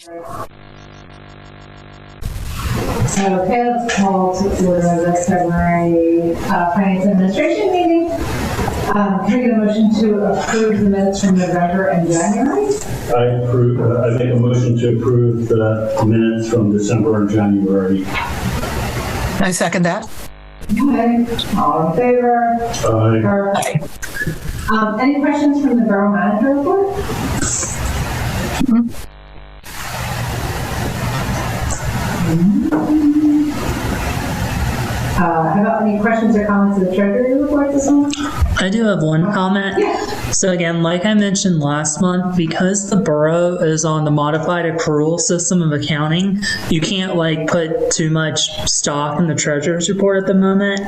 Okay, let's call to order the February Finance Administration meeting. Can I get a motion to approve the minutes from November and January? I make a motion to approve the minutes from December and January. I second that. Okay, all in favor? Aye. Perfect. Any questions from the Borough Manager report? How about any questions or comments of the Treasury report this month? I do have one comment. Yeah. So again, like I mentioned last month, because the borough is on the modified accrual system of accounting, you can't like put too much stock in the treasurer's report at the moment.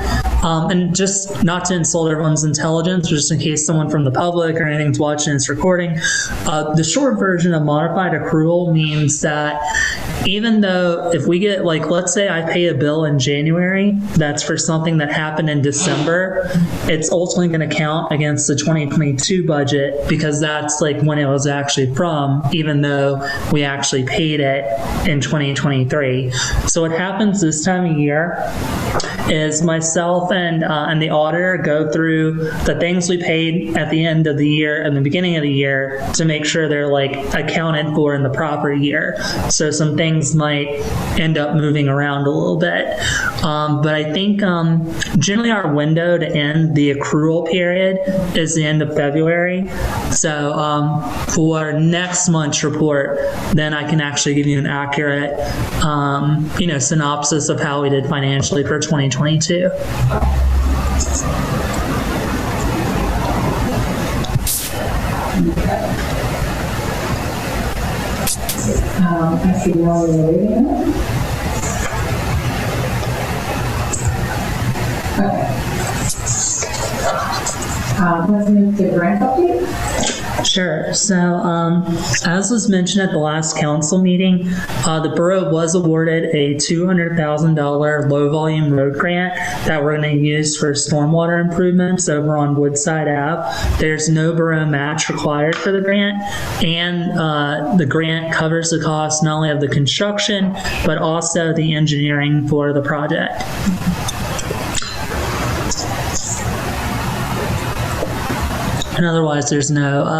And just not to insult everyone's intelligence, just in case someone from the public or anything's watching this recording, the short version of modified accrual means that even though if we get, like, let's say I pay a bill in January, that's for something that happened in December, it's ultimately going to count against the 2022 budget because that's like when it was actually from, even though we actually paid it in 2023. So what happens this time of year is myself and the auditor go through the things we paid at the end of the year and the beginning of the year to make sure they're like accounted for in the proper year. So some things might end up moving around a little bit. But I think generally our window to end the accrual period is the end of February. So for next month's report, then I can actually give you an accurate synopsis of how we did financially for 2022. I see no one reading it. Okay. Let's move to grant update. Sure. So, as was mentioned at the last council meeting, the borough was awarded a $200,000 low-volume road grant that we're going to use for stormwater improvements over on Woodside Ave. There's no borough match required for the grant, and the grant covers the cost not only of the construction, but also the engineering for the project. And otherwise, there's no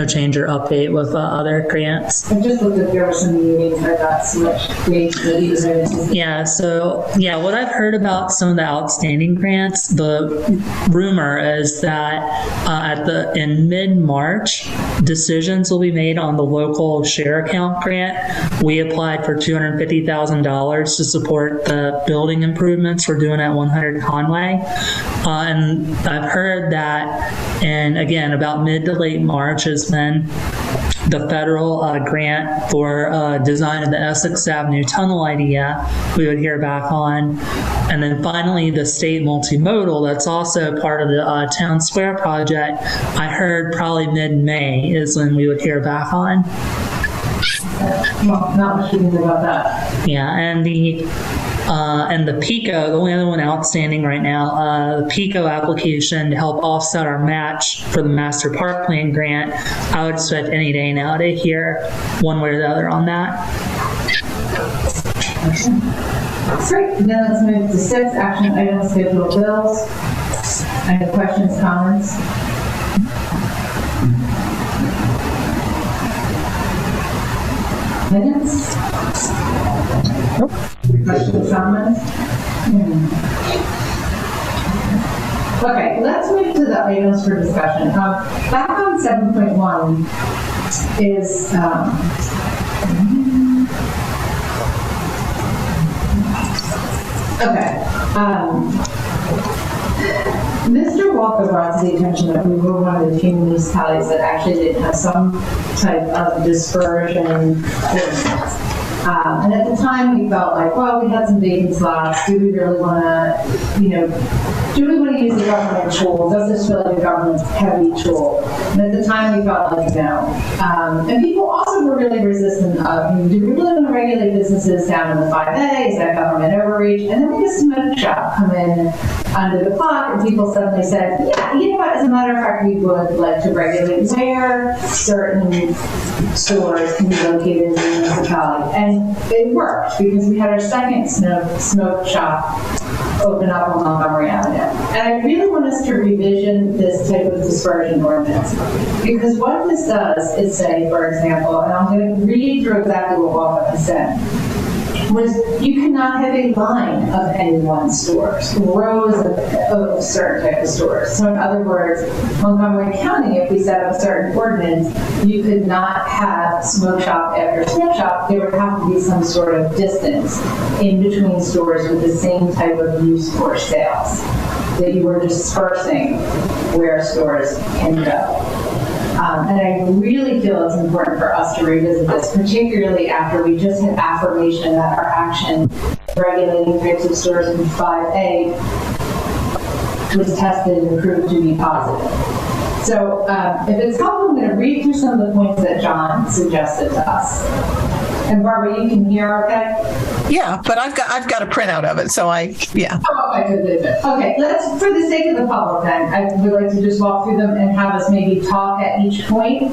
change or update with other grants. I just looked at there were some meetings that got switched. Yeah, so what I've heard about some of the outstanding grants, the rumor is that in mid-March, decisions will be made on the local share account grant. We applied for $250,000 to support the building improvements we're doing at 100 Conway. And I've heard that, and again, about mid to late March is when the federal grant for design of the Essex Avenue tunnel idea we would hear back on. And then finally, the state multimodal, that's also part of the Town Square project, I heard probably mid-May is when we would hear back on. Well, not much we can do about that. Yeah, and the PICO, the only other one outstanding right now, the PICO application to help offset our match for the Master Park Plan grant, I would expect any day now to hear one way or the other on that. Great. Then let's move to 6, action items, scheduled bills. Any questions, comments? Minutes? Nope. Questions, comments? Okay, let's move to the items for discussion. Back on 7.1 is Mr. Walker brought to the attention that we were one of the few municipalities that actually did have some type of dispersion ordinance. And at the time, we felt like, well, we had some vacant slots. Do we really want to, do we want to use the government tool? Does this feel like a government-heavy tool? And at the time, we felt like no. And people also were really resistant of, do we really want to regulate businesses down in the 5A? Is that government overreach? And then we had a smoke shop come in under the clock, and people suddenly said, yeah, you know what, as a matter of fact, we would like to regulate where certain stores can be located in the municipality. And it worked because we had our second smoke shop open up on Montgomery Avenue. And I really want us to revision this type of dispersion ordinance. Because what this does is say, for example, and I'm going to read through exactly what Walker said, was you cannot have a line of any one stores, rows of certain type of stores. So in other words, Montgomery County, if we set up a certain ordinance, you could not have smoke shop after smoke shop. There would have to be some sort of distance in between stores with the same type of use for sales, that you were dispersing where stores can go. And I really feel it's important for us to revisit this, particularly after we just had affirmation that our action regulating types of stores in 5A was tested and proved to be positive. So if it's helpful, I'm going to read through some of the points that John suggested to us. And Barbara, you can hear okay? Yeah, but I've got a printout of it, so yeah. Oh, okay, good. Okay, let's, for the sake of the public then, I would like to just walk through them and have us maybe talk at each point.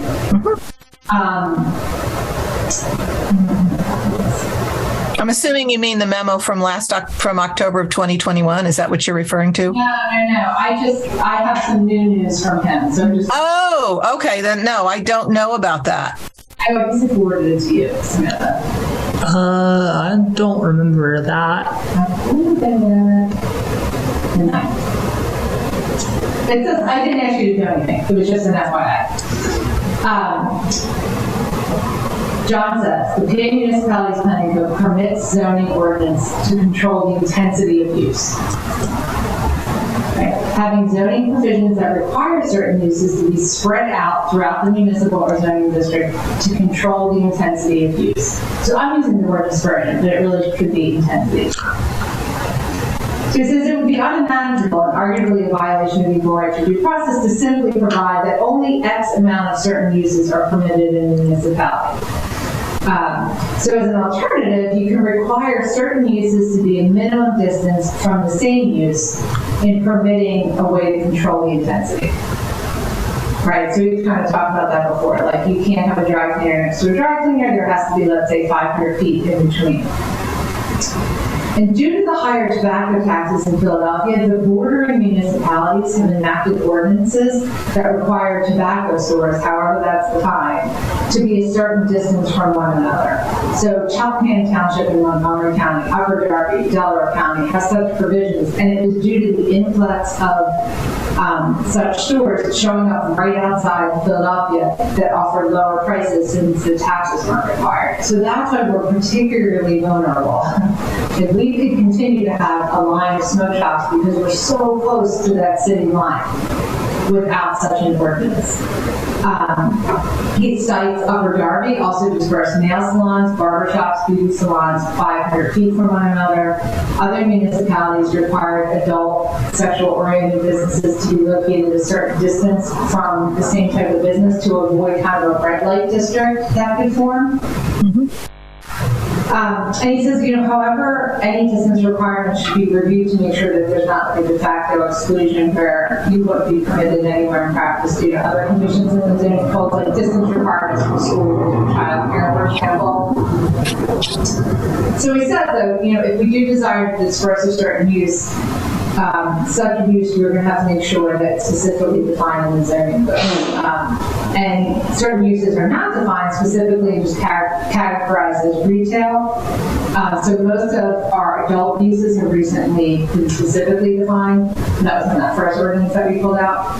I'm assuming you mean the memo from October of 2021. Is that what you're referring to? No. I have some new news from him, so just. Oh, okay, then no, I don't know about that. I obviously forwarded it to you, Samantha. I don't remember that. It says, I didn't ask you to do anything. It was just an FYI. John says, the PA Municipalities Planning Code permits zoning ordinance to control the intensity of use. Right. Having zoning provisions that require certain uses to be spread out throughout the municipal or zoning district to control the intensity of use. So I'm using the word dispersion, but it really could be intensity. So it says it would be unmanageable and arguably a violation of equal right to due process to simply provide that only X amount of certain uses are permitted in the municipality. So as an alternative, you can require certain uses to be a minimum distance from the same use in permitting a way to control the intensity. Right, so we've kind of talked about that before. Like you can't have a dry cleaner next to a dry cleaner. There has to be, let's say, 500 feet in between. And due to the higher tobacco taxes in Philadelphia, the bordering municipalities have enacted ordinances that require tobacco stores, however that's defined, to be a certain distance from one another. So Chalpan Township in Montgomery County, Upper Darby, Delaware County has such provisions, and it was due to the influx of such stores showing up right outside Philadelphia that offered lower prices since the taxes weren't required. So that's why we're particularly vulnerable. If we could continue to have a line of smoke shops because we're so close to that city line without such an ordinance. He cites Upper Darby also dispersed nail salons, barber shops, beauty salons 500 feet from one another. Other municipalities required adult sexual-oriented businesses to be located a certain distance from the same type of business to avoid kind of a red light district that could form. And he says, however, any distance requirements should be reviewed to make sure that there's not like a de facto exclusion where you wouldn't be permitted anywhere in practice due to other conditions in the zoning code, like distance requirements from school or child care, for example. So he said, though, if we do desire to disperse a certain use, such use, we're going to have to make sure that it's specifically defined in the zoning code. And certain uses are not defined specifically, just categorized as retail. So most of our adult uses have recently been specifically defined. That was in that first ordinance that we pulled out.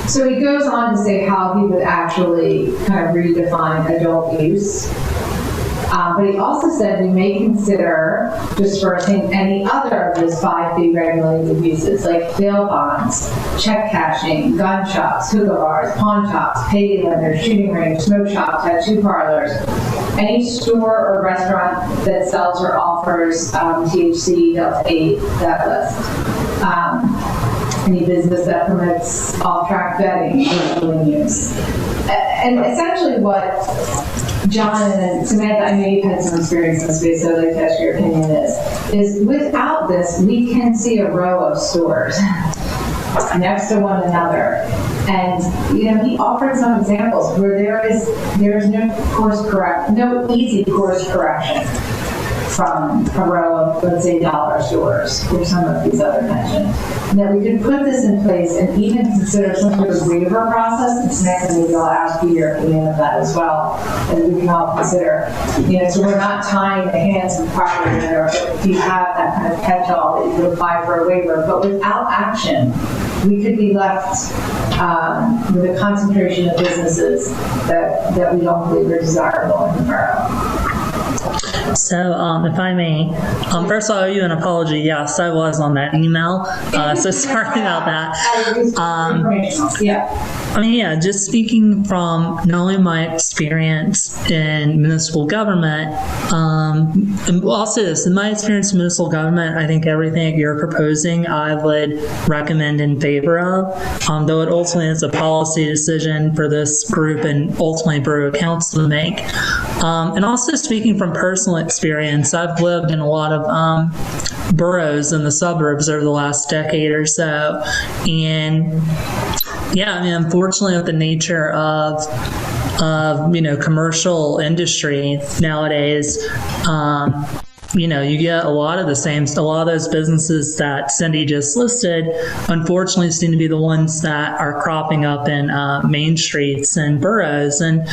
So he goes on to say how he would actually kind of redefine adult use. But he also said we may consider dispersing any other of those 5B regulated uses, like bail bonds, check cashing, gun shops, hookah bars, pawn shops, payday lenders, shooting range, smoke shop, tattoo parlors, any store or restaurant that sells or offers THC, Delta-8, that list. Any business that permits off-track betting, gambling use. And essentially what John and Samantha, I know you've had some experience in this space, so I'd like to ask your opinion is without this, we can see a row of stores next to one another. And, he offered some examples where there's no easy course correction from a row of, let's say, dollar stores or some of these other mentioned. And that we could put this in place and even consider some sort of waiver process. It's next, and maybe I'll ask you your opinion of that as well, and we can all consider. So we're not tying the hands of the property owner if you have that kind of catch-all that you could apply for a waiver. But without action, we could be left with a concentration of businesses that we don't believe are desirable in the borough. So, if I may, first I'll owe you an apology. Yes, I was on that email. So sorry about that. Yeah. Just speaking from not only my experience in municipal government, and I'll say this, in my experience in municipal government, I think everything you're proposing, I would recommend in favor of, though it ultimately is a policy decision for this group and ultimately Borough Council to make. And also speaking from personal experience, I've lived in a lot of boroughs in the suburbs over the last decade or so, and unfortunately, with the nature of commercial industry nowadays, you get a lot of those businesses that Cindy just listed, unfortunately seem to be the ones that are cropping up in main streets and boroughs, and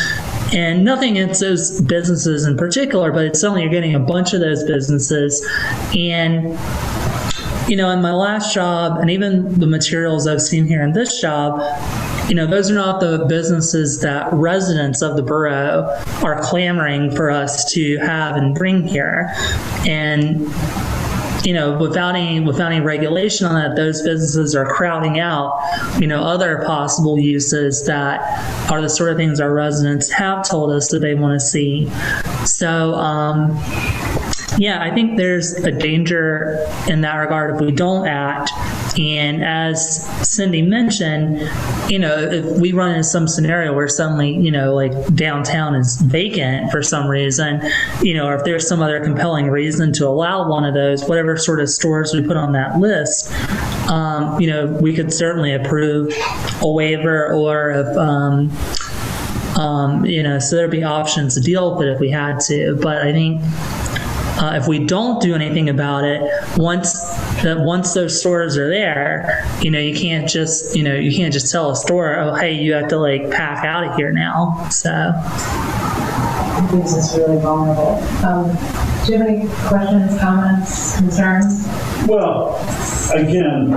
nothing against those businesses in particular, but it's certainly you're getting a bunch of those businesses. And in my last job, and even the materials I've seen here in this job, those are not the businesses that residents of the borough are clamoring for us to have and bring here. And, without any regulation on that, those businesses are crowding out, other possible uses that are the sort of things our residents have told us that they want to see. So, I think there's a danger in that regard if we don't act. And as Cindy mentioned, if we run into some scenario where suddenly, like downtown is vacant for some reason, or if there's some other compelling reason to allow one of those, whatever sort of stores we put on that list, we could certainly approve a waiver, or if, so there'd be options to deal with it if we had to. But I think if we don't do anything about it, once those stores are there, you can't just tell a store, oh, hey, you have to pack out of here now. So It leaves us really vulnerable. Do you have any questions, comments, concerns? Well, again,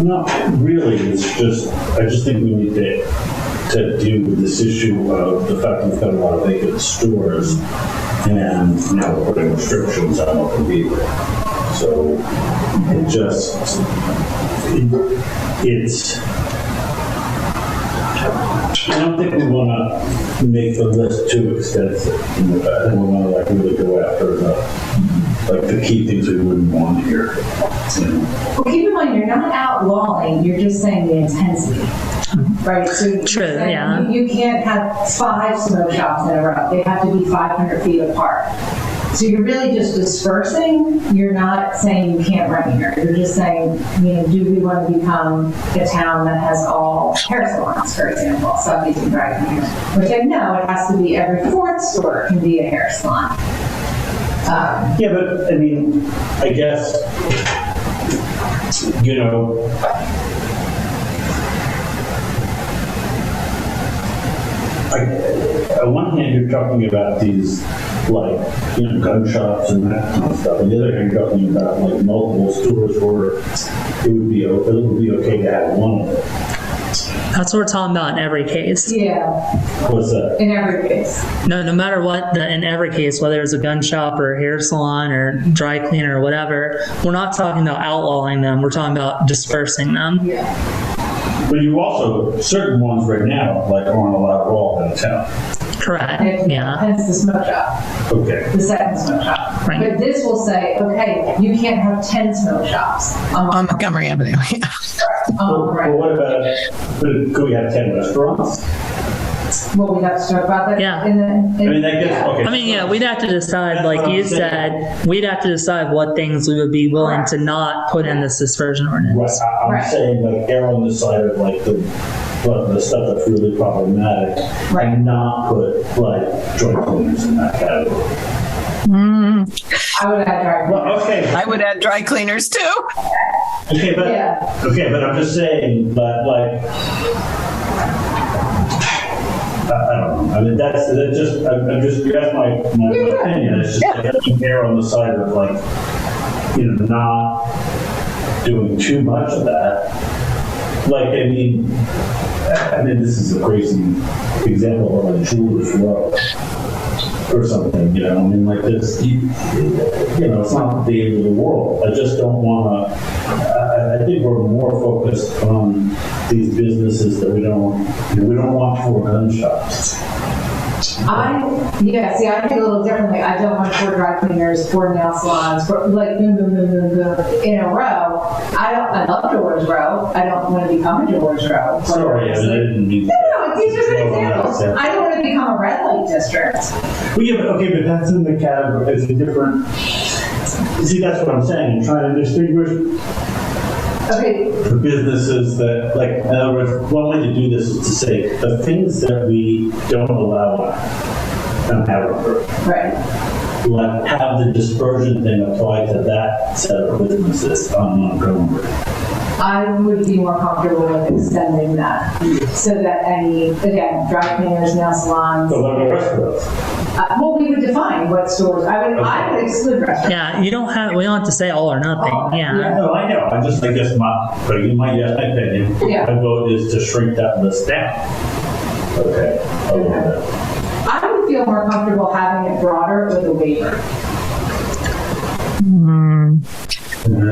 not really. It's just, I just think we need to deal with this issue of the fact that we've got a lot of vacant stores, and now we're putting restrictions on what can be there. So it's, I don't think we want to make the list too extensive. I think we want to really go after the key things we wouldn't want here. Well, keep in mind, you're not outlawing, you're just saying the intensity. Right, so true, yeah. You can't have 5 smoke shops in a row. They have to be 500 feet apart. So you're really just dispersing. You're not saying you can't run here. You're just saying, do we want to become a town that has all hair salons, for example, Sotheby's and Dragon here? Which I know it has to be every 4th store can be a hair salon. Yeah, but I mean, I guess, on one hand, you're talking about these, gun shops and that kind of stuff. On the other hand, you're talking about, multiple stores where it would be okay to have one of them. that's what we're talking about in every case. Yeah, What's that? in every case. No matter what, in every case, whether it's a gun shop or a hair salon or dry cleaner or whatever, we're not talking about outlawing them. We're talking about dispersing them. Yeah. But you also, certain ones right now, aren't allowed at all in the town. Correct, yeah. Hence the smoke shop. Okay. The second smoke shop. Right. But this will say, okay, you can't have 10 smoke shops On Montgomery Avenue. Well, what about, could we have 10 restaurants? Well, we'd have to talk about that. Yeah. I mean, that gets, okay. I mean, yeah, we'd have to decide, like you said, we'd have to decide what things we would be willing to not put in this dispersion Right, ordinance. I'm Right. saying like err on the side of like the stuff that's really problematic Right. and not put like joint cleaners in that category. I would have dry Well, cleaners. okay, I would add dry cleaners too. okay, but Yeah. okay, but I'm just saying, but like, I don't know. I mean, that's just I'm just that's my opinion. It's just Yeah. like, you err on the side of like, not doing too much of that. Like, I mean, this is a crazy example of a jeweler's row or something, I mean, like this, it's not the end of the world. I just don't want to, I think we're more focused on these businesses that we don't want for gun shops. I think a little differently. I don't want 4 dry cleaners, 4 nail salons, for like boom, boom, boom, boom, boom in a row. I love Doors Row. I don't want to become a Doors Row. Sorry, I didn't mean to. No, these are good examples. I don't want to become a red light district. Well, yeah, but that's in the category, it's a different, see, that's what I'm saying, I'm trying to distinguish Okay, the businesses that, like, in other words, one way to do this is to say, the things that we don't allow on Haverford, right. like, have the dispersion thing apply to that set of businesses on Montgomery. I would be more comfortable with extending that so that any, again, dry cleaners, nail salons. So what are the rest of those? Well, we would define what stores. I would exclude restaurants. Yeah, we don't have to say all or nothing. Yeah. No, I know, I guess but in my opinion, Yeah. my vote is to shrink that list down. Okay, a little bit. I would feel more comfortable having it broader with a waiver.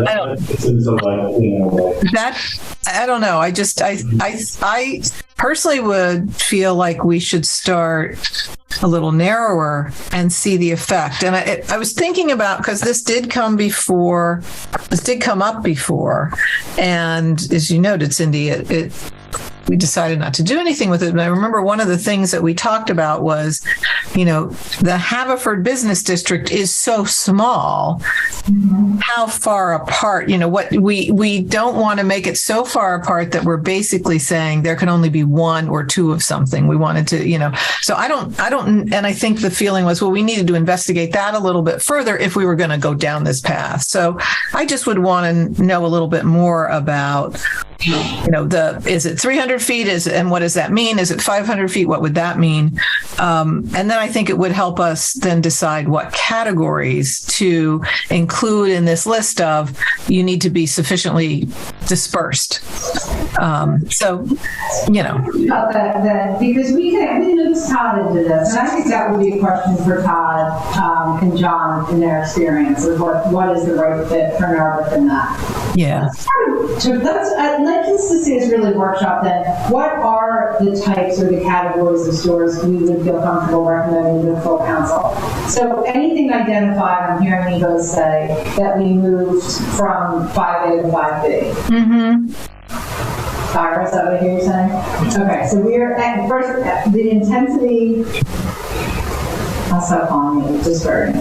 I don't- It's into like, That, I don't know. I personally would feel like we should start a little narrower and see the effect. And I was thinking about, because this did come up before. And as you noted, Cindy, we decided not to do anything with it. And I remember one of the things that we talked about was, the Haverford Business District is so small. How far apart, what we don't want to make it so far apart that we're basically saying there can only be 1 or 2 of something. We wanted to, so I don't, and I think the feeling was, well, we needed to investigate that a little bit further if we were going to go down this path. So I just would want to know a little bit more about, is it 300 feet? And what does that mean? Is it 500 feet? What would that mean? And then I think it would help us then decide what categories to include in this list of you need to be sufficiently dispersed. About that then, because we looped Todd into this, and I think that would be a question for Todd and John in their experience of what is the right fit for Narberth in that. Yeah. So I'd like us to see us really workshop then. What are the types or the categories of stores we would feel comfortable recommending to the full council? So anything identified, I'm hearing you both say, that we moved from 5A to 5B. Mm-hmm. Ira, is that what you're saying? Okay, so we're at first, the intensity, I'll stop calling you disparity.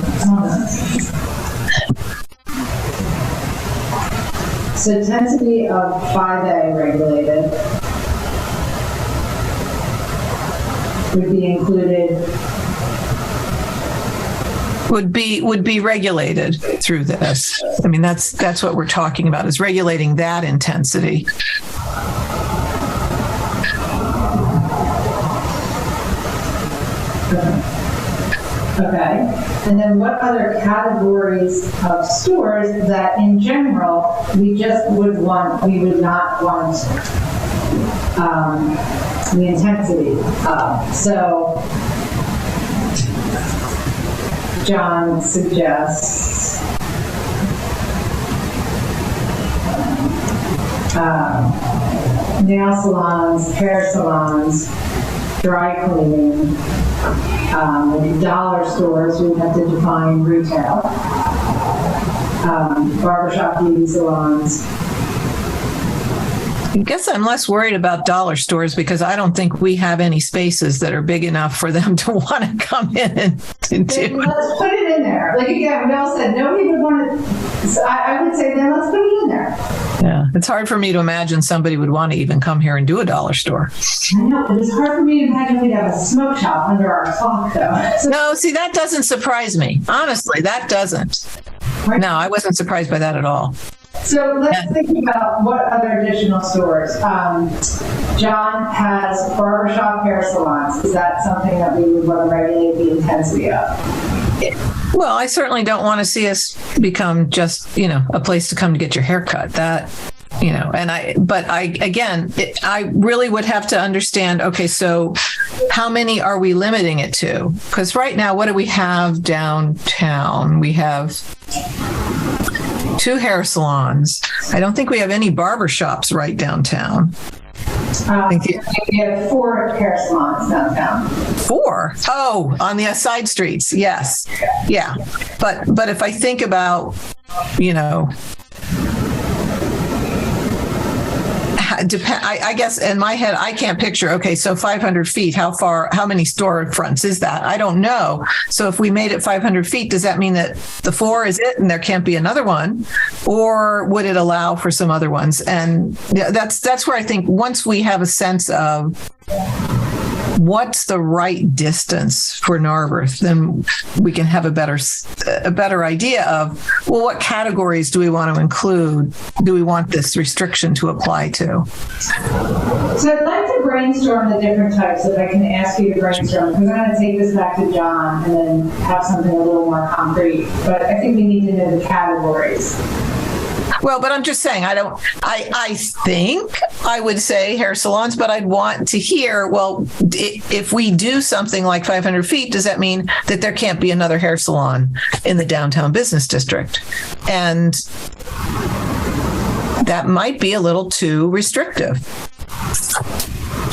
So intensity of 5A regulated would be included. Would be regulated through this. I mean, that's what we're talking about, is regulating that intensity. Okay, and then what other categories of stores that in general, we would not want the intensity of? So John suggests nail salons, hair salons, dry cleaning, dollar stores, we have to define retail, barbershop, beauty salons, I guess I'm less worried about dollar stores because I don't think we have any spaces that are big enough for them to want to come in and Then do. let's put it in there. Like again, Mel said, nobody would want to, so I would say then let's put it in there. Yeah, it's hard for me to imagine somebody would want to even come here and do a dollar store. I know, but it's hard for me to imagine we'd have a smoke shop under our clock though. So, No, see, that doesn't surprise me. Honestly, that doesn't. No, I wasn't surprised by that at all. so let's think about what other additional stores. John has barbershop, hair salons. Is that something that we would want to regulate the intensity of? Well, I certainly don't want to see us become just, a place to come to get your hair cut. That, I really would have to understand, okay, so how many are we limiting it to? Because right now, what do we have downtown? We have 2 hair salons. I don't think we have any barber shops right downtown. Thank you. We have 4 hair salons downtown. 4? Oh, on the side streets. Yes. Yeah. But if I think about, I guess in my head, I can't picture, okay, so 500 feet, how many storefronts is that? I don't know. So if we made it 500 feet, does that mean that the 4 is it and there can't be another one? Or would it allow for some other ones? And that's where I think once we have a sense of what's the right distance for Narberth, then we can have a better idea of, well, what categories do we want to include? Do we want this restriction to apply to? So I'd like to brainstorm the different types, if I can ask you to brainstorm, because I'm going to take this back to John and then have something a little more concrete. But I think we need to know the categories. Well, but I'm just saying, I think I would say hair salons, but I'd want to hear, well, if we do something like 500 feet, does that mean that there can't be another hair salon in the downtown business district? And that might be a little too restrictive.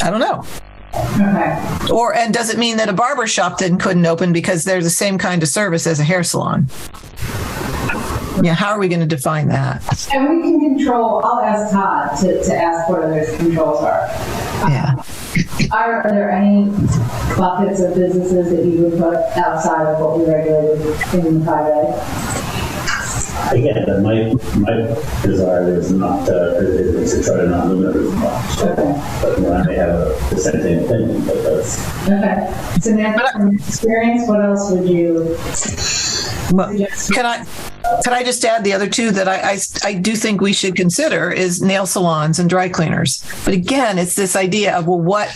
I don't know. Okay. And does it mean that a barber shop then couldn't open because they're the same kind of service as a hair salon? Yeah, how are we going to define that? And we can control, I'll ask Todd to ask what those controls are. Yeah. Are there any buckets of businesses that you would put outside of what we regulated in the 5A? Again, my desire is not to try to not limit it as much. Okay. But I may have a dissenting opinion, but that's. Okay. So now, from experience, what else would you? Well, can I just add the other 2 that I do think we should consider is nail salons and dry cleaners. But again, it's this idea of, well,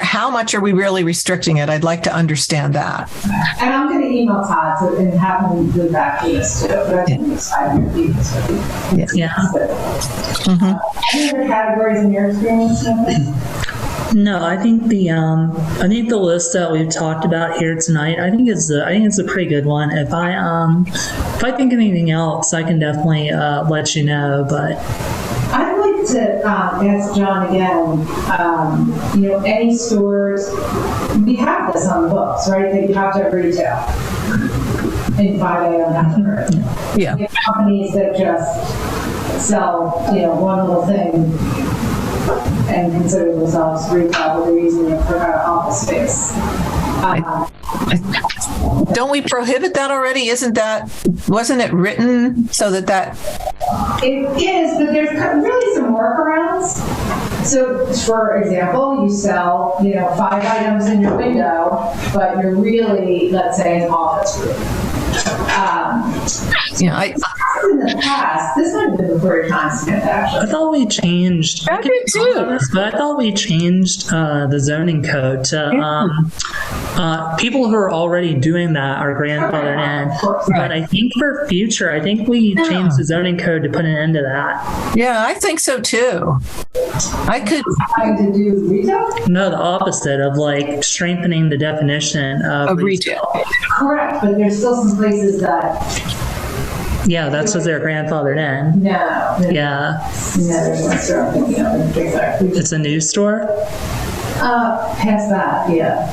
how much are we really restricting it? I'd like to understand that. And I'm going to email Todd and have him go back to this too. But I think it's 500 feet. Yeah. Any other categories in your experience? No, I think the list that we've talked about here tonight, I think it's a pretty good one. If I think anything else, I can definitely let you know. But I'd like to ask John again. Any stores, we have this on the books, right? That you have to have retail in 5A on that. Yeah. You have companies that just sell, one little thing and consider themselves retail, but they're using it for office space. Don't we prohibit that already? Wasn't it written so that? It is, but there's really some workarounds. So, for example, you sell, 5 items in your window, but you're really, let's say, an office room. In the past, this might have been before your time, Smith, actually. I thought we changed. I did too. But I thought we changed the zoning code to people who are already doing that are grandfathered in. But I think for future, I think we changed the zoning code to put an end to that. Yeah, I think so too. I could. Trying to do retail? No, the opposite of strengthening the definition of retail. Correct, but there's still some places that. Yeah, that's what they're grandfathered in. No. Yeah. No, there's one store I'm thinking of. Exactly. It's a new store? Past that, yeah.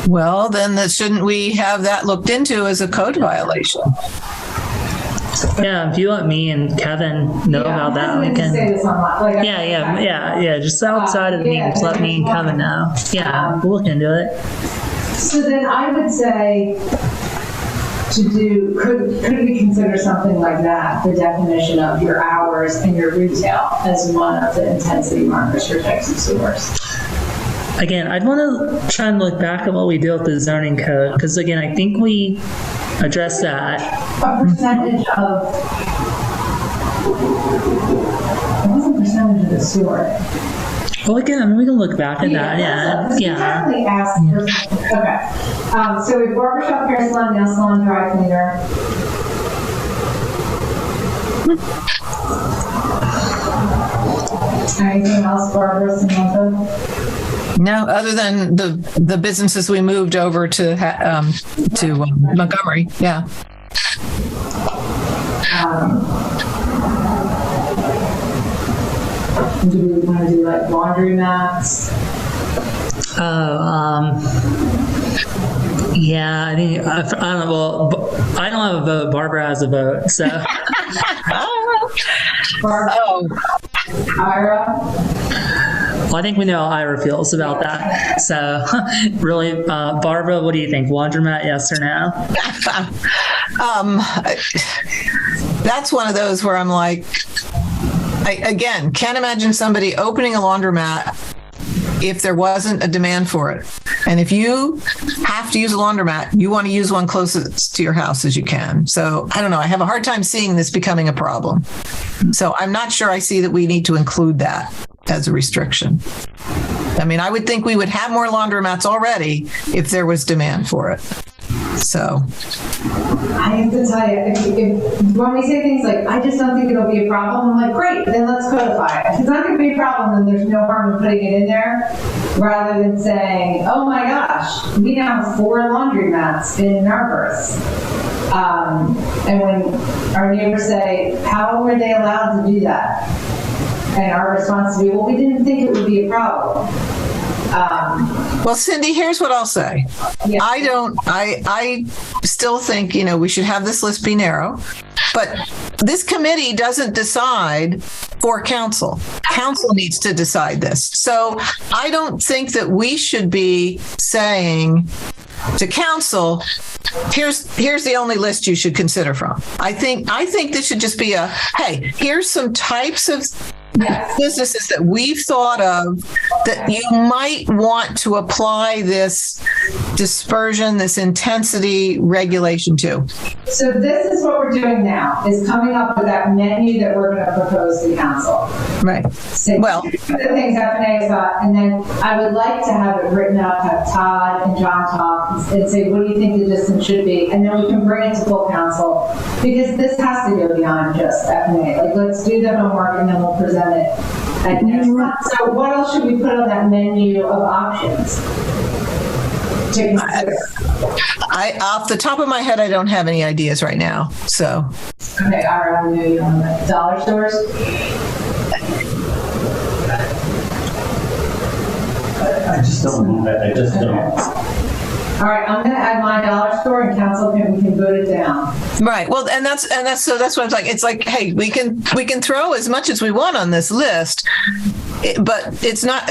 Well, then shouldn't we have that looked into as a code violation? Yeah, if you let me and Kevin know about that, we I can. say this online. Like, Yeah. Just outside of the meeting, just let me and Kevin know. Yeah, we'll look into it. So then I would say could we consider something like that, the definition of your hours and your retail as one of the intensity markers for types of stores? Again, I'd want to try and look back at what we did with the zoning code, because again, I think we addressed that. A percentage of, what's the percentage of the store? Well, again, we can look back at that. Yeah. Definitely ask for, okay. So we have barbershop, hair salon, nail salon, dry cleaner. Anything else, Barbara, Samantha? No, other than the businesses we moved over to Montgomery. Yeah. Do we want to do like laundry mats? Yeah, I think I don't know. Well, I don't have a vote. Barbara has a vote, so. Barbara? Oh, Ira? Well, I think we know how Ira feels about that. So, really, Barbara, what do you think? Laundromat, yes or no? that's one of those where I'm like, I again can't imagine somebody opening a laundromat if there wasn't a demand for it. And if you have to use a laundromat, you want to use one closest to your house as you can. So I don't know. I have a hard time seeing this becoming a problem. So I'm not sure I see that we need to include that as a restriction. I mean, I would think we would have more laundromats already if there was demand for it. So I have to tell you, if when we say things like, I just don't think it'll be a problem, I'm like, great, then let's codify it. If it's not going to be a problem, then there's no harm in putting it in there, rather than saying, oh my gosh, we now have 4 laundromats in Narberth. And when our neighbors say, how were they allowed to do that? And our response to be, well, we didn't think it would be a problem. well, Cindy, here's what I'll say. Yeah. I still think, we should have this list be narrow, but this committee doesn't decide for council. Council needs to decide this. So I don't think that we should be saying to council, here's the only list you should consider from. I think this should just be hey, here's some types of businesses that we've thought of that you might want to apply this dispersion, this intensity regulation to. So this is what we're doing now, is coming up with that menu that we're going to propose to council. Right. So Well, the things FNA has got, and then I would like to have it written up, have Todd and John talk and say, what do you think the distance should be? And then we can bring it to full council, because this has to go beyond just FNA. Like, let's do the homework and then we'll present it at next month. So what else should we put on that menu of options to consider? off the top of my head, I don't have any ideas right now. So, Okay, all right, I'll move you on the dollar stores. I just don't. All right, I'm going to add my dollar store, and council we can vote it down. right. Well, and that's what I'm saying. It's like, hey, we can throw as much as we want on this list, but it's not.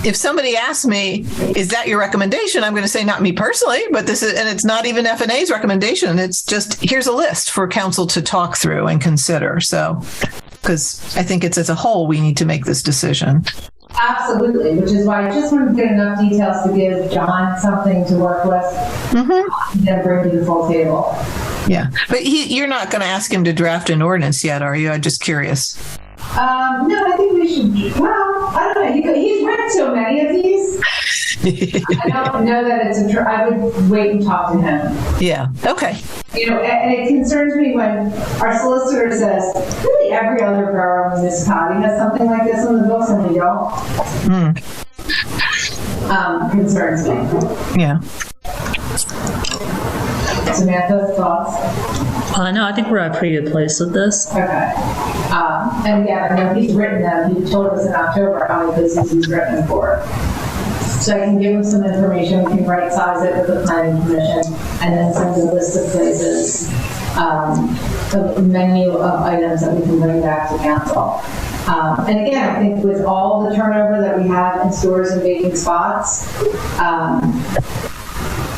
If somebody asks me, is that your recommendation? I'm going to say, not me personally, but this is, and it's not even FNA's recommendation. It's just, here's a list for council to talk through and consider. So, because I think it's as a whole, we need to make this decision. Absolutely, which is why I just wanted to get enough details to give John something to work with, and then bring to the full table. Yeah, but you're not going to ask him to draft an ordinance yet, are you? I'm just curious. No, I think we should. Well, I don't know. He's written so many of these. I don't know that it's I would wait and talk to him. Yeah. Okay. And it concerns me when our solicitor says, really every other borough municipality has something like this on the books and we don't. Concerns me. Yeah. Samantha, thoughts? No, I think we're at a pretty good place with this. Okay. And again, I know he's written them. He told us in October how many places he's written for. So I can give him some information. We can right size it with the planning commission, and then send a list of places a menu of items that we can bring back to council. And again, I think with all the turnover that we have in stores and vacant spots,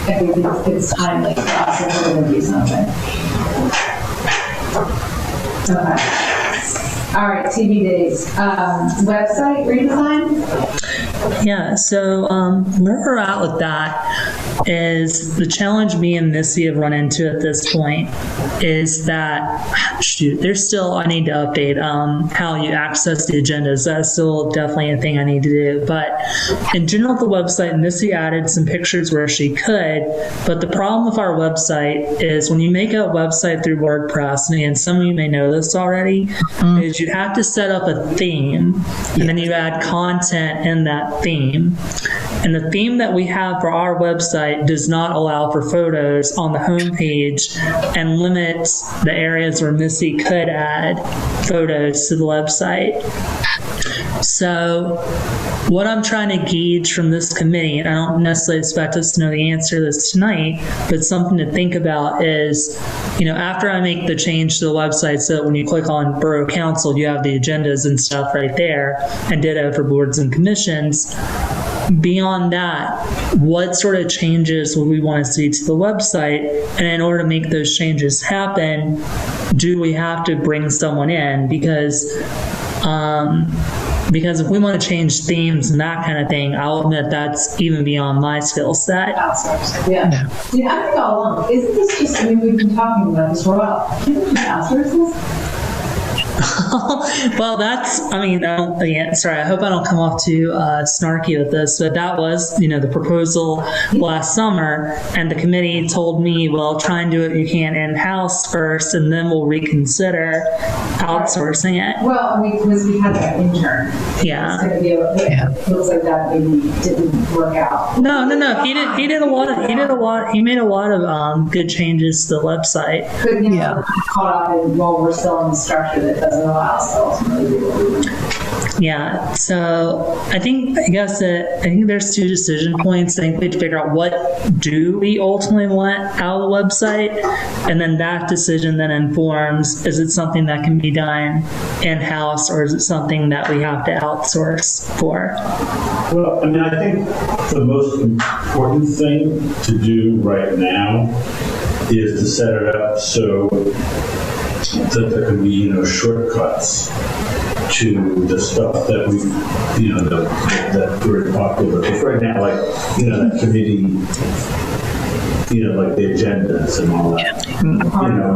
I think it's timely for us if we're going to do something. Okay. All right, TBDs. Website redesign? Yeah, so where we're at with that is the challenge me and Missy have run into at this point is that, there's still, I need to update how you access the agendas. That's still definitely a thing I need to do. But in general, the website, Missy added some pictures where she could, but the problem with our website is when you make a website through WordPress, and some of you may know this already, is you have to set up a theme, and then you add content in that theme. And the theme that we have for our website does not allow for photos on the home page and limits the areas where Missy could add photos to the website. So what I'm trying to gauge from this committee, and I don't necessarily expect us to know the answer to this tonight, but something to think about is, after I make the change to the website so that when you click on Borough Council, you have the agendas and stuff right there, and ditto for boards and commissions. Beyond that, what sort of changes would we want to see to the website? And in order to make those changes happen, do we have to bring someone in? Because if we want to change themes and that kind of thing, I'll admit that's even beyond my skill set. Outsource. Yeah. I think all along, isn't this just, we've been talking about this for a while. Can't we just outsource this? Well, sorry, I hope I don't come off too snarky with this, but that was, the proposal last summer, and the committee told me, well, try and do what you can in-house first, and then we'll reconsider outsourcing it. Well, because we had that intern. Yeah. It's going to be looks like that maybe didn't work out. No. He made a lot of good changes to the website. But, caught up in, we're still in the structure that doesn't allow us to ultimately do what we want. Yeah, so I think there's two decision points. I think we have to figure out what do we ultimately want out of the website, and then that decision then informs, is it something that can be done in-house, or is it something that we have to outsource for? Well, I think the most important thing to do right now is to set it up so that there can be, shortcuts to the stuff that we, that we're talking about. Because right now, that committee, like the agendas and all that.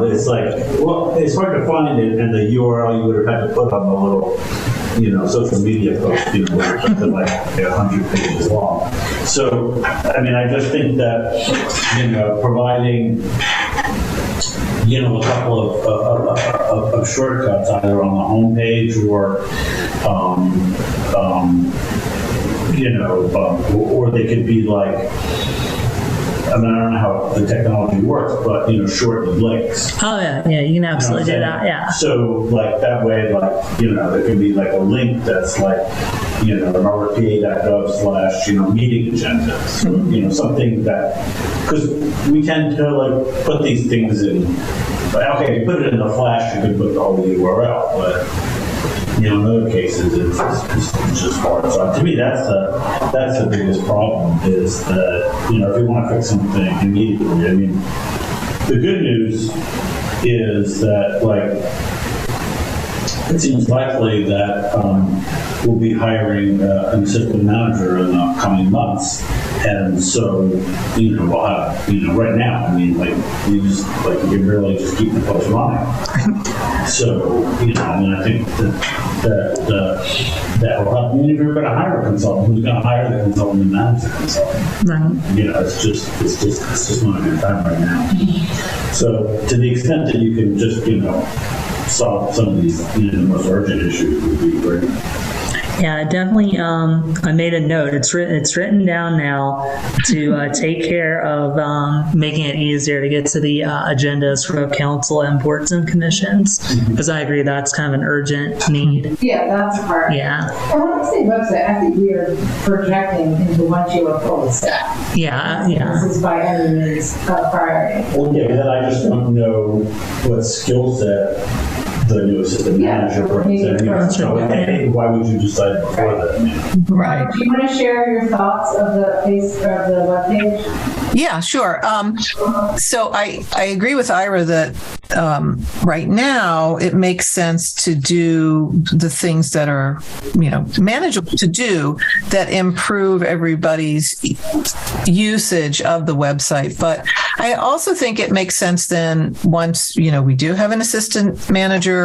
It's it's hard to find it, and the URL you would have had to put on the little, social media post, where it's like 100 pages long. So, I just think that, providing a couple of shortcuts either on the homepage or or they could be like, I don't know how the technology works, but shortened links. Oh yeah, you can absolutely do that. Yeah. So that way, there can be a link that's rpa.gov/ meeting agendas, something that, because we tend to put these things in. Okay, you put it in the Flash, you can put the whole URL, but in other cases it's just hard. So to me, that's the biggest problem, is that if you want to fix something immediately. The good news is that it seems likely that we'll be hiring an assistant manager in the coming months, and so we'll have right now. You just you can really just keep the post running. So I think that will help. If you're going to hire a consultant, who's going to hire the consultant and manage the consultant? Right. It's just not a good time right now. So to the extent that you can just solve some of these the most urgent issues would be great. Yeah, definitely. I made a note. It's written down now to take care of making it easier to get to the agendas for council and boards and commissions. Because I agree that's kind of an urgent need. Yeah, that's a part. Yeah. And when I say website, I think we are projecting into once you are fully staffed. Yeah. This is by any means a priority. Well, yeah, and then I just don't know what skill set the new assistant manager brings in. So why would you decide before that? Right. Do you want to share your thoughts of the webpage? Yeah, sure. So I agree with Ira that right now it makes sense to do the things that are, manageable to do that improve everybody's usage of the website. But I also think it makes sense then once, we do have an assistant manager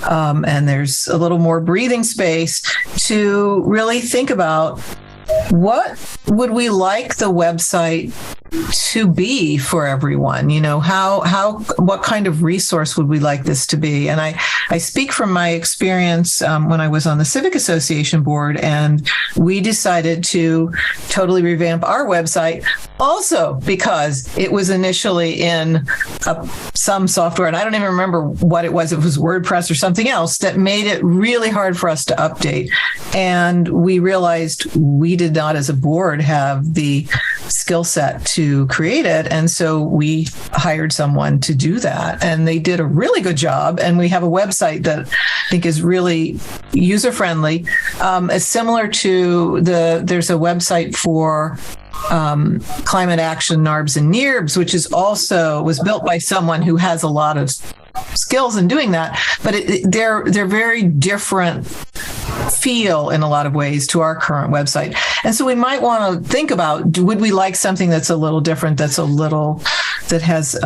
and there's a little more breathing space to really think about what would we like the website to be for everyone? What kind of resource would we like this to be? And I speak from my experience when I was on the Civic Association board, and we decided to totally revamp our website also because it was initially in some software, and I don't even remember what it was. It was WordPress or something else that made it really hard for us to update. And we realized we did not, as a board, have the skill set to create it. And so we hired someone to do that. And they did a really good job. And we have a website that I think is really user-friendly. It's similar to there's a website for climate action NARBs and NERBs, which was built by someone who has a lot of skills in doing that, but they're very different feel in a lot of ways to our current website. And so we might want to think about, would we like something that's a little different, that has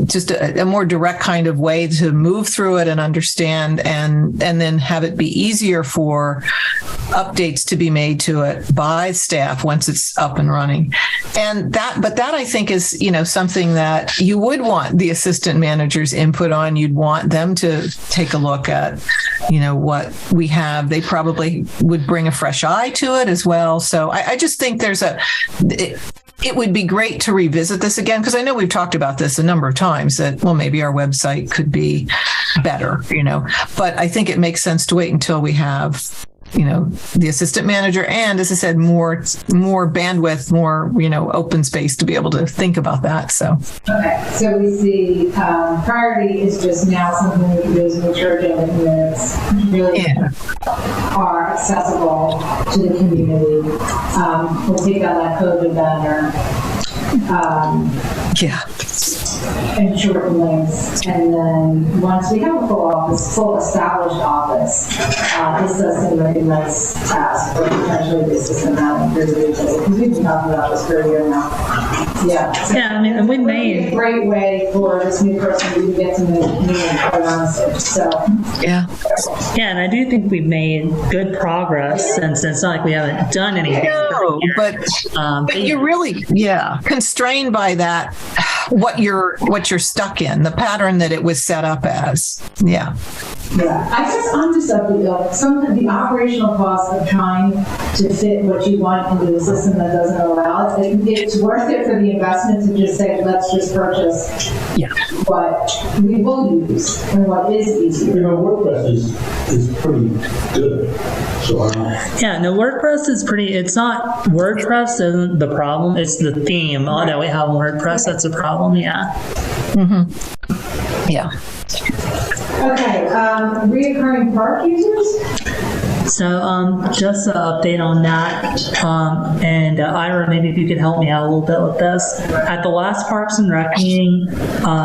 just a more direct kind of way to move through it and understand, and then have it be easier for updates to be made to it by staff once it's up and running. But that I think is, something that you would want the assistant managers input on. You'd want them to take a look at, what we have. They probably would bring a fresh eye to it as well. So I just think it would be great to revisit this again, because I know we've talked about this a number of times that, well, maybe our website could be better, but I think it makes sense to wait until we have, the assistant manager and, as I said, more bandwidth, more, open space to be able to think about that. So. Okay. So we see priority is just now something we can do is make sure agenda minutes really are accessible to the community. We'll take down that COVID banner. And shorten links, and then once we have a full established office, this does seem like a nice task for potentially the assistant manager, because we've been talking about this for a year now. Yeah, and we made a great way for this new person to get to know me and quite honestly. So and I do think we've made good progress since it's not like we haven't done anything. No, but you're really constrained by that. What you're stuck in, the pattern that it was set up as. Yeah. I guess I'm just of the operational cost of trying to fit what you want into a system that doesn't allow it. It's worth it for the investment to just say, let's just purchase what we will use and what is easier. WordPress is pretty good. So WordPress is pretty. It's not WordPress isn't the problem. It's the theme. Oh no, we have WordPress. That's a problem. Yeah. Mm-hmm. Yeah. Okay, reoccurring park users? So just an update on that. And Ira, maybe if you could help me out a little bit with this. At the last Parks and Rec meeting,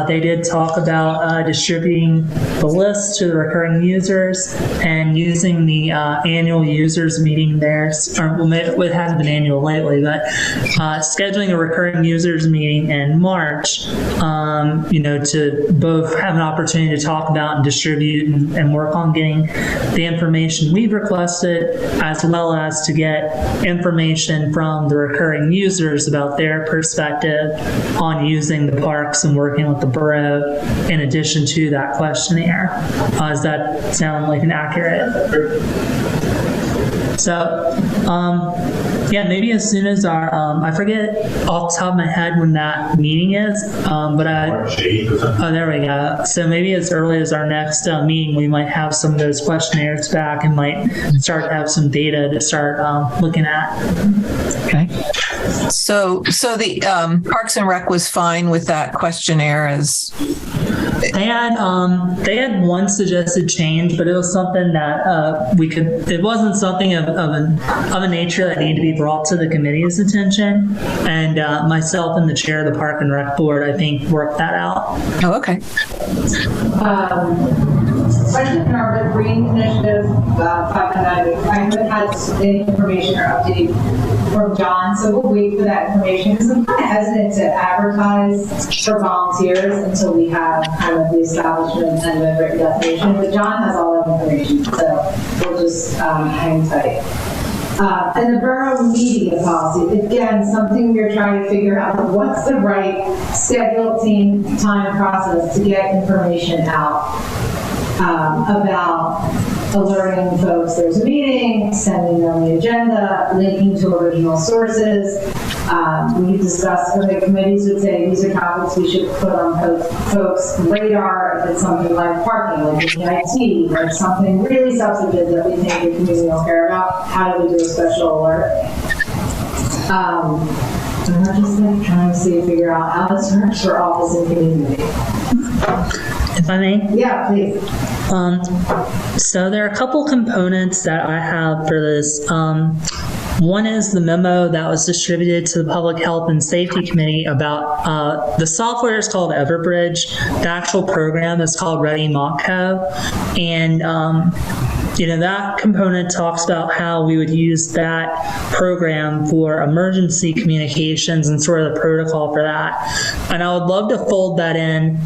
they did talk about distributing the list to the recurring users and using the annual users meeting there. It hasn't been annual lately, but scheduling a recurring users meeting in March, to both have an opportunity to talk about and distribute and work on getting the information we've requested requested, as well as to get information from the recurring users about their perspective on using the parks and working with the borough in addition to that questionnaire. Does that sound like an accurate? So, yeah, maybe as soon as our, I forget off the top of my head when that meeting is, but March 8th or something. oh, there we go. So maybe as early as our next meeting, we might have some of those questionnaires back and might start to have some data to start looking at. Okay. So the Parks and Rec was fine with that questionnaire as, They had one suggested change, but it was something that it wasn't something of a nature that needed to be brought to the committee's attention. And myself and the chair of the Park and Rec Board, I think, worked that out. oh, okay. Especially in our green initiative, I haven't had any information or update from John, so we'll wait for that information, because I'm kind of hesitant to advertise for volunteers until we have kind of the establishment and the written definition, but John has all that information, so we'll just hang tight. And the borough media policy, again, something we're trying to figure out, what's the right scheduled time process to get information out about alerting folks there's a meeting, sending them the agenda, linking to original sources. We discussed, the committees would say these are topics we should put on folks' radar if it's something like parking, like EIT, or something really substantive that we think the community will care about. How do we do a special alert? And we're just like trying to figure out how this works for office and community. If I may? Yeah, please. So there are a couple components that I have for this. One is the memo that was distributed to the Public Health and Safety Committee about the software is called Everbridge. The actual program is called Ready Mockco. And that component talks about how we would use that program for emergency communications and sort of the protocol for that. And I would love to fold that in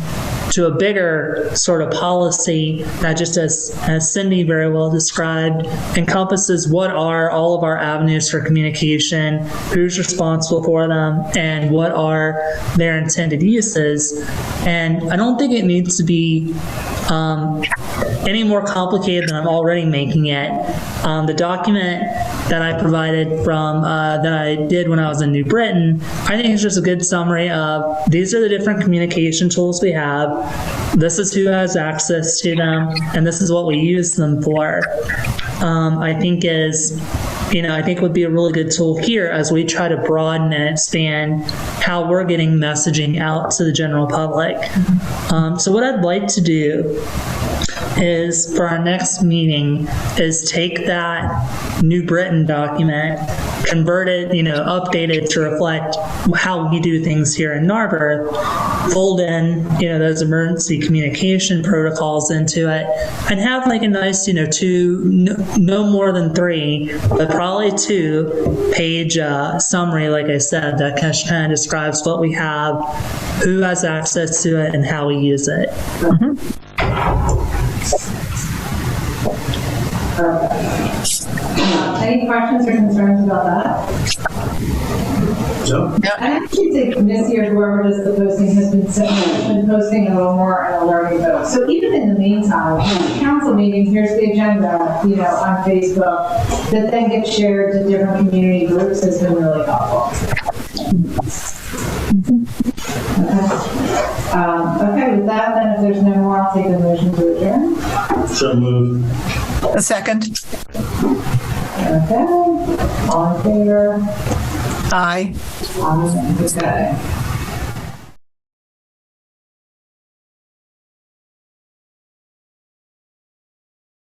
to a bigger sort of policy that, just as Cindy very well described, encompasses what are all of our avenues for communication, who's responsible for them, and what are their intended uses. And I don't think it needs to be any more complicated than I'm already making it. The document that I provided from that I did when I was in New Britain, I think it's just a good summary of these are the different communication tools we have. This is who has access to them, and this is what we use them for. I think would be a really good tool here as we try to broaden and expand how we're getting messaging out to the general public. So what I'd like to do is, for our next meeting, is take that New Britain document, convert it, update it to reflect how we do things here in Narberth, fold in, those emergency communication protocols into it, and have like a nice, no more than 3, but probably 2-page summary, like I said, that kind of describes what we have, who has access to it, and how we use it. Any questions or concerns about that? No? I actually think this year, whoever does the posting has been posting a little more and alerting folks. So even in the meantime, council meeting, here's the agenda, on Facebook, that then gets shared to different community groups has been really helpful. Okay, with that, then, if there's no more, I'll take a motion to adjourn. So moved. A second? Okay, all in favor? Aye. Okay.